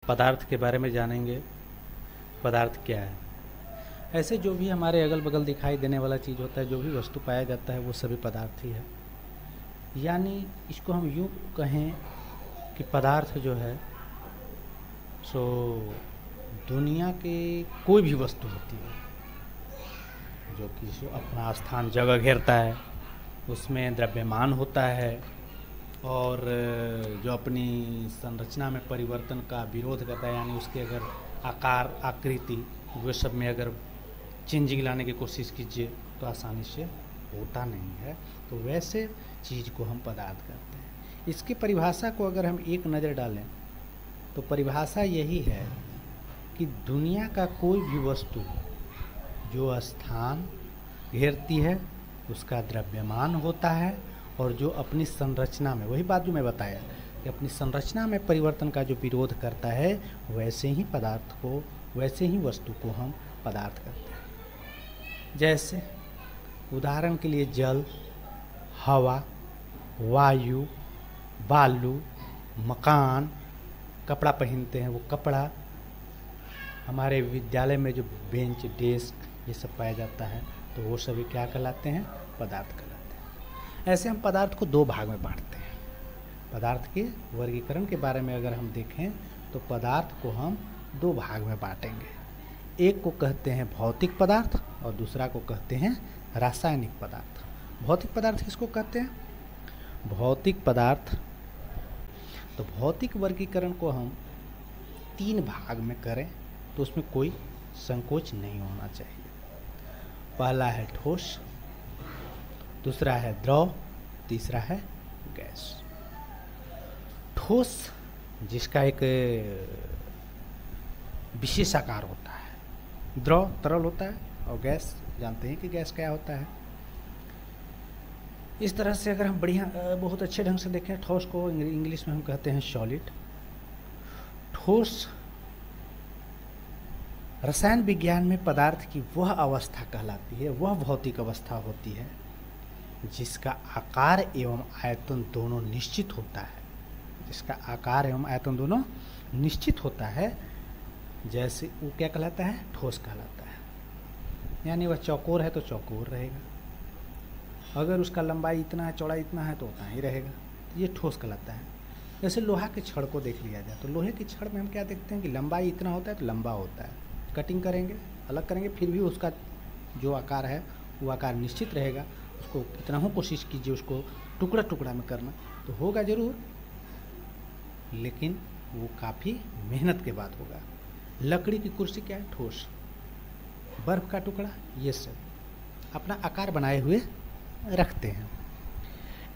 पदार्थ के बारे में जानेंगे। पदार्थ क्या है? ऐसे जो भी हमारे अगल बगल दिखाई देने वाला चीज़ होता है, जो भी वस्तु पाया जाता है, वो सभी पदार्थ ही है। यानी इसको हम यूँ कहें कि पदार्थ जो है सो दुनिया के कोई भी वस्तु होती है जो कि अपना स्थान जगह घेरता है, उसमें द्रव्यमान होता है और जो अपनी संरचना में परिवर्तन का विरोध करता है, यानी उसके अगर आकार आकृति वो सब में अगर चेंजिंग लाने की कोशिश कीजिए तो आसानी से होता नहीं है, तो वैसे चीज़ को हम पदार्थ कहते हैं। इसकी परिभाषा को अगर हम एक नज़र डालें तो परिभाषा यही है कि दुनिया का कोई भी वस्तु जो स्थान घेरती है उसका द्रव्यमान होता है और जो अपनी संरचना में, वही बात जो मैं बताया कि अपनी संरचना में परिवर्तन का जो विरोध करता है, वैसे ही पदार्थ को, वैसे ही वस्तु को हम पदार्थ कहते हैं। जैसे उदाहरण के लिए जल, हवा, वायु, बालू, मकान, कपड़ा पहनते हैं वो कपड़ा, हमारे विद्यालय में जो बेंच डेस्क ये सब पाया जाता है, तो वो सभी क्या कहलाते हैं? पदार्थ कहलाते हैं। ऐसे हम पदार्थ को दो भाग में बांटते हैं। पदार्थ के वर्गीकरण के बारे में अगर हम देखें तो पदार्थ को हम दो भाग में बांटेंगे। एक को कहते हैं भौतिक पदार्थ और दूसरा को कहते हैं रासायनिक पदार्थ। भौतिक पदार्थ किसको कहते हैं? भौतिक पदार्थ, तो भौतिक वर्गीकरण को हम तीन भाग में करें तो उसमें कोई संकोच नहीं होना चाहिए। पहला है ठोस, दूसरा है द्रव, तीसरा है गैस। ठोस जिसका एक विशेष आकार होता है, द्रव तरल होता है और गैस जानते हैं कि गैस क्या होता है। इस तरह से अगर हम बढ़िया बहुत अच्छे ढंग से देखें, ठोस को इंग्लिश में हम कहते हैं सॉलिड। ठोस रसायन विज्ञान में पदार्थ की वह अवस्था कहलाती है, वह भौतिक अवस्था होती है जिसका आकार एवं आयतन दोनों निश्चित होता है। जिसका आकार एवं आयतन दोनों निश्चित होता है, जैसे वो क्या कहलाता है? ठोस कहलाता है। यानी वह चौकोर है तो चौकोर रहेगा, अगर उसका लंबाई इतना है, चौड़ाई इतना है तो उतना ही रहेगा, तो ये ठोस कहलाता है। जैसे लोहा के छड़ को देख लिया जाए तो लोहे के छड़ में हम क्या देखते हैं कि लंबाई इतना होता है तो लंबा होता है, कटिंग करेंगे, अलग करेंगे, फिर भी उसका जो आकार है वो आकार निश्चित रहेगा। उसको कितना हो कोशिश कीजिए उसको टुकड़ा टुकड़ा में करना तो होगा ज़रूर, लेकिन वो काफ़ी मेहनत के बाद होगा। लकड़ी की कुर्सी क्या है? ठोस। बर्फ़ का टुकड़ा, ये सब अपना आकार बनाए हुए रखते हैं।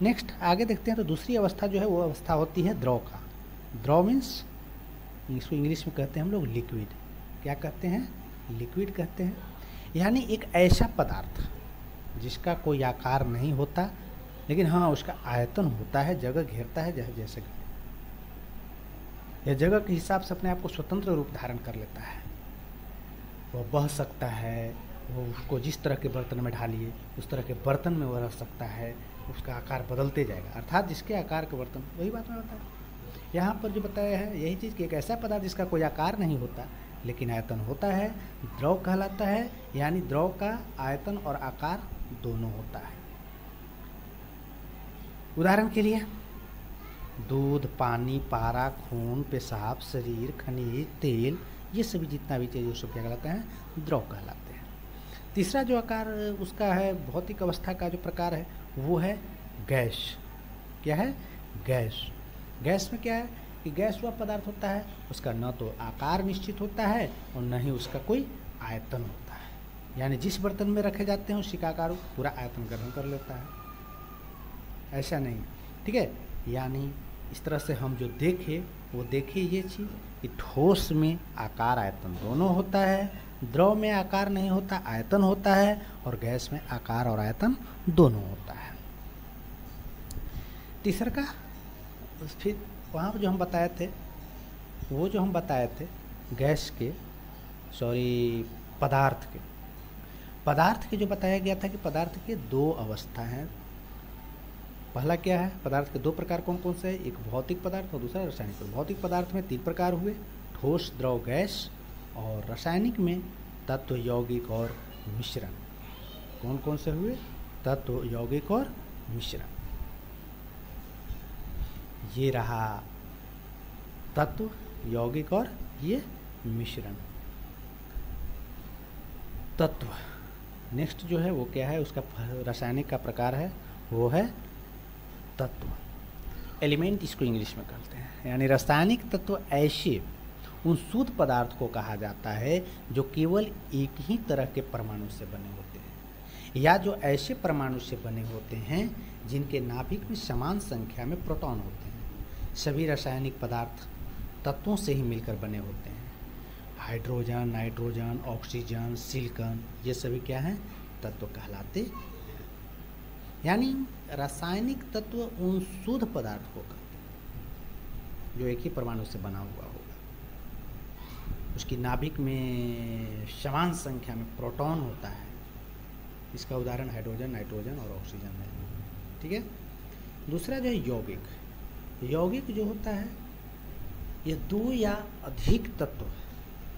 नेक्स्ट आगे देखते हैं तो दूसरी अवस्था जो है वो अवस्था होती है द्रव का। द्रव मीन्स इसको इंग्लिश में कहते हैं हम लोग लिक्विड। क्या कहते हैं? लिक्विड कहते हैं। यानी एक ऐसा पदार्थ जिसका कोई आकार नहीं होता, लेकिन हाँ उसका आयतन होता है, जगह घेरता है, जैसे यह जगह के हिसाब से अपने आप को स्वतंत्र रूप धारण कर लेता है। वह बह सकता है, वो उसको जिस तरह के बर्तन में ढालिए उस तरह के बर्तन में वह रह सकता है, उसका आकार बदलते जाएगा, अर्थात जिसके आकार के बर्तन। वही बात मैं बताया यहाँ पर जो बताया है यही चीज़ कि एक ऐसा पदार्थ जिसका कोई आकार नहीं होता लेकिन आयतन होता है, द्रव कहलाता है। यानी द्रव का आयतन और आकार दोनों होता है। उदाहरण के लिए दूध, पानी, पारा, खून, पेशाब, शरीर, खनिज, तेल, ये सभी जितना भी चीज़ सब क्या कहलाते हैं? द्रव कहलाते हैं। तीसरा जो आकार उसका है भौतिक अवस्था का जो प्रकार है वो है गैस। क्या है? गैस। गैस में क्या है कि गैस वह पदार्थ होता है उसका न तो आकार निश्चित होता है और न ही उसका कोई आयतन होता है। यानी जिस बर्तन में रखे जाते हैं उसी का आकार पूरा आयतन ग्रहण कर लेता है, ऐसा नहीं। ठीक है, यानी इस तरह से हम जो देखें वो देखिए ये चीज़ कि ठोस में आकार आयतन दोनों होता है, द्रव में आकार नहीं होता आयतन होता है, और गैस में आकार और आयतन दोनों होता है। तीसरा का फिर वहाँ पर जो हम बताए थे वो जो हम बताए थे गैस के पदार्थ के जो बताया गया था कि पदार्थ के दो अवस्था हैं। पहला क्या है? पदार्थ के दो प्रकार कौन कौन से हैं? एक भौतिक पदार्थ और दूसरा रासायनिक पदार्थ। भौतिक पदार्थ में तीन प्रकार हुए, ठोस द्रव गैस, और रासायनिक में तत्व यौगिक और मिश्रण। कौन कौन से हुए? तत्व यौगिक और मिश्रण। ये रहा तत्व यौगिक और ये मिश्रण। तत्व नेक्स्ट जो है वो क्या है, उसका रासायनिक का प्रकार है वो है तत्व। एलिमेंट इसको इंग्लिश में कहते हैं। यानी रासायनिक तत्व ऐसे उन शुद्ध पदार्थ को कहा जाता है जो केवल एक ही तरह के परमाणु से बने होते हैं, या जो ऐसे परमाणु से बने होते हैं जिनके नाभिक में समान संख्या में प्रोटॉन होते हैं। सभी रासायनिक पदार्थ तत्वों से ही मिलकर बने होते हैं। हाइड्रोजन, नाइट्रोजन, ऑक्सीजन, सिलिकॉन, ये सभी क्या हैं? तत्व कहलाते हैं। यानी रासायनिक तत्व उन शुद्ध पदार्थ को कहते हैं जो एक ही परमाणु से बना हुआ होगा, उसकी नाभिक में समान संख्या में प्रोटॉन होता है। इसका उदाहरण हाइड्रोजन, नाइट्रोजन और ऑक्सीजन है। ठीक है। दूसरा जो है यौगिक। यौगिक जो होता है ये दो या अधिक तत्व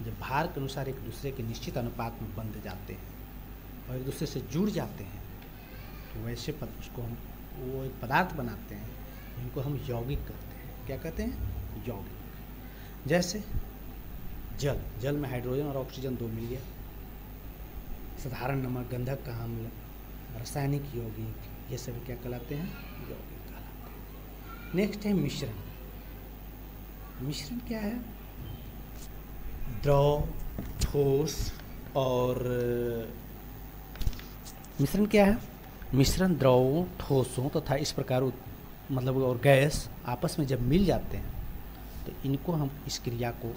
जब भार के अनुसार एक दूसरे के निश्चित अनुपात में बंध जाते हैं और एक दूसरे से जुड़ जाते हैं, तो वैसे उसको हम वो एक पदार्थ बनाते हैं जिनको हम यौगिक कहते हैं। क्या कहते हैं? यौगिक। जैसे जल में हाइड्रोजन और ऑक्सीजन दो मिल गया। साधारण नमक, गंधक का अम्ल, रासायनिक यौगिक, ये सभी क्या कहलाते हैं? यौगिक कहलाते हैं। नेक्स्ट है मिश्रण। मिश्रण क्या है? द्रव, ठोस और मिश्रण क्या है? मिश्रण द्रवों, ठोसों तथा इस प्रकार मतलब और गैस आपस में जब मिल जाते हैं तो इनको हम इस क्रिया को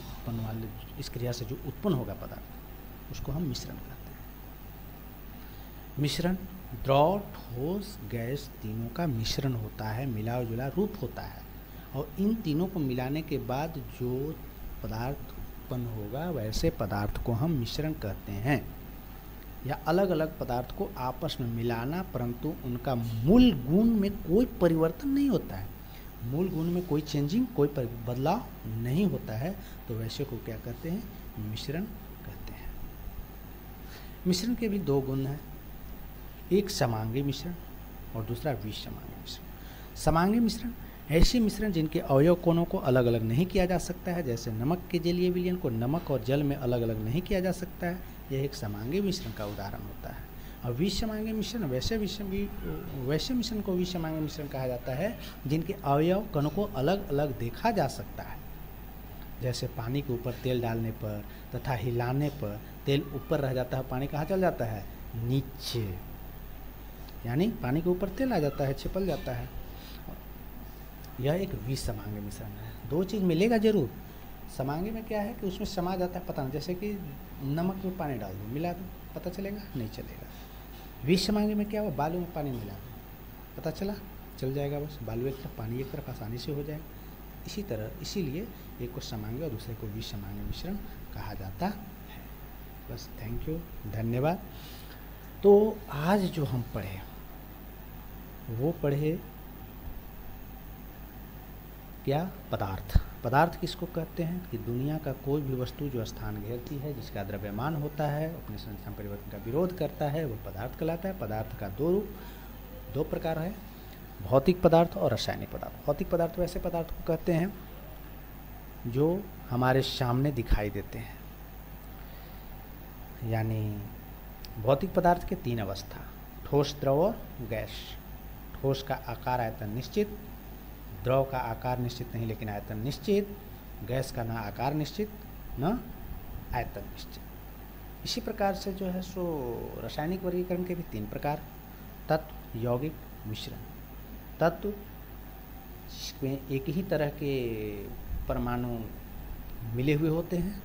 इस क्रिया से जो उत्पन्न होगा पदार्थ उसको हम मिश्रण कहते हैं। मिश्रण द्रव, ठोस, गैस तीनों का मिश्रण होता है, मिला जुला रूप होता है, और इन तीनों को मिलाने के बाद जो पदार्थ उत्पन्न होगा वैसे पदार्थ को हम मिश्रण कहते हैं। या अलग अलग पदार्थ को आपस में मिलाना, परंतु उनका मूल गुण में कोई परिवर्तन नहीं होता है, मूल गुण में कोई चेंजिंग, कोई बदलाव नहीं होता है, तो वैसे को क्या कहते हैं? मिश्रण कहते हैं। मिश्रण के भी दो गुण हैं, एक समांगी मिश्रण और दूसरा विसमांगी मिश्रण। समांगी मिश्रण ऐसे मिश्रण जिनके अवयव कोणों को अलग अलग नहीं किया जा सकता है, जैसे नमक के जलीय विलयन को नमक और जल में अलग अलग नहीं किया जा सकता है, यह एक समांगी मिश्रण का उदाहरण होता है। और विसमांगी मिश्रण वैसे मिश्रण को विसमांगी मिश्रण कहा जाता है जिनके अवयव कणों को अलग अलग देखा जा सकता है, जैसे पानी के ऊपर तेल डालने पर तथा हिलाने पर तेल ऊपर रह जाता है, पानी कहाँ चल जाता है? नीचे। यानी पानी के ऊपर तेल आ जाता है, छिपल जाता है। यह एक विसमांगी मिश्रण है। दो चीज़ मिलेगा जरूर। समांगी में क्या है कि उसमें समा जाता है, पता नहीं, जैसे कि नमक में पानी डाल दो, मिला दो, पता चलेगा? नहीं चलेगा। विसमांगी में क्या हुआ? बालू में पानी मिला दो, पता चला? चल जाएगा, बस बालू एक तरफ पानी एक तरफ आसानी से हो जाएगा। इसी तरह इसीलिए एक को समांगी और दूसरे को विसमांगी मिश्रण कहा जाता है। बस, थैंक यू, धन्यवाद। तो आज जो हम पढ़े वो पढ़े क्या? पदार्थ। पदार्थ किसको कहते हैं? कि दुनिया का कोई भी वस्तु जो स्थान घेरती है, जिसका द्रव्यमान होता है, अपने संख्या परिवर्तन का विरोध करता है, वो पदार्थ कहलाता है। पदार्थ का दो प्रकार है, भौतिक पदार्थ और रासायनिक पदार्थ। भौतिक पदार्थ वैसे पदार्थ को कहते हैं जो हमारे सामने दिखाई देते हैं। यानी भौतिक पदार्थ के तीन अवस्था, ठोस, द्रव और गैस। ठोस का आकार आयतन निश्चित, द्रव का आकार निश्चित नहीं लेकिन आयतन निश्चित, गैस का ना आकार निश्चित न आयतन निश्चित। इसी प्रकार से जो है सो रासायनिक वर्गीकरण के भी तीन प्रकार, तत्व, यौगिक, मिश्रण। तत्व जिसमें एक ही तरह के परमाणु मिले हुए होते हैं,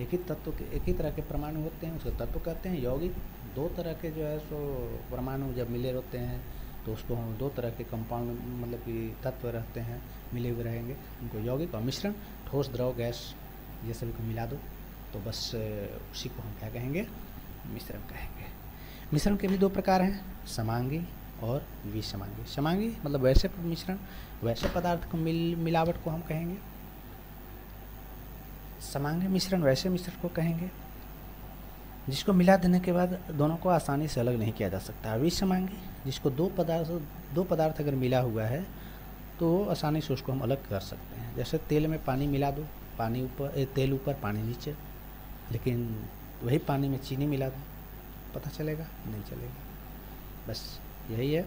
एक ही तरह के परमाणु होते हैं, उसको तत्व कहते हैं। यौगिक दो तरह के जो है सो परमाणु जब मिले होते हैं तो उसको हम दो तरह के कंपाउंड मतलब कि तत्व रहते हैं, मिले हुए रहेंगे, उनको यौगिक। और मिश्रण ठोस, द्रव, गैस, ये सभी को मिला दो तो बस उसी को हम क्या कहेंगे? मिश्रण कहेंगे। मिश्रण के भी दो प्रकार हैं, समांगी और विसमांगी। समांगी मतलब वैसे मिश्रण, वैसे पदार्थ को मिलावट को हम कहेंगे। समांगी मिश्रण वैसे मिश्रण को कहेंगे जिसको मिला देने के बाद दोनों को आसानी से अलग नहीं किया जा सकता। अविसमांगी जिसको दो पदार्थ अगर मिला हुआ है तो आसानी से उसको हम अलग कर सकते हैं। जैसे तेल में पानी मिला दो, पानी ऊपर, तेल ऊपर पानी नीचे, लेकिन वही पानी में चीनी मिला दो, पता चलेगा? नहीं चलेगा। बस यही है।